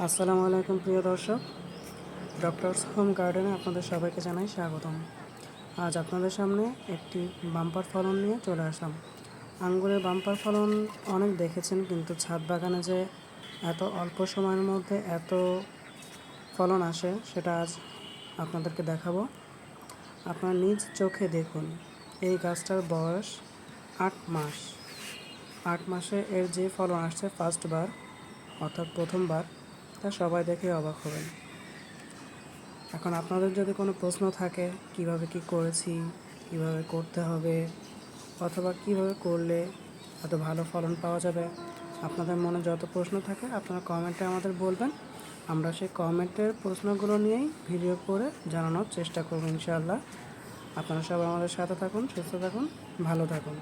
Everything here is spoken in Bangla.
আসসালামু আলাইকুম প্রিয় দর্শক, ডক্টরস হোম গার্ডেনে আপনাদের সবাইকে জানাই স্বাগতম। আজ আপনাদের সামনে একটি বাম্পার ফলন নিয়ে চলে আসলাম। আঙ্গুরের বাম্পার ফলন অনেক দেখেছেন, কিন্তু ছাদ বাগানে যে এত অল্প সময়ের মধ্যে এত ফলন আসে সেটা আজ আপনাদেরকে দেখাবো। আপনার নিজ চোখে দেখুন। এই গাছটার বয়স 8 মাস। 8 মাসে এর যে ফলন আসছে ফার্স্টবার, অর্থাৎ প্রথমবার, তা সবাই দেখে অবাক হবেন। এখন আপনাদের যদি কোনো প্রশ্ন থাকে কিভাবে কি করেছি, কিভাবে করতে হবে, অথবা কিভাবে করলে এত ভালো ফলন পাওয়া যাবে, আপনাদের মনে যত প্রশ্ন থাকে আপনারা কমেন্টে আমাদের বলবেন। আমরা সেই কমেন্টের প্রশ্নগুলো নিয়েই ভিডিও করে জানানোর চেষ্টা করব ইনশাআল্লাহ। আপনারা সবাই আমাদের সাথে থাকুন, সুস্থ থাকুন, ভালো থাকুন।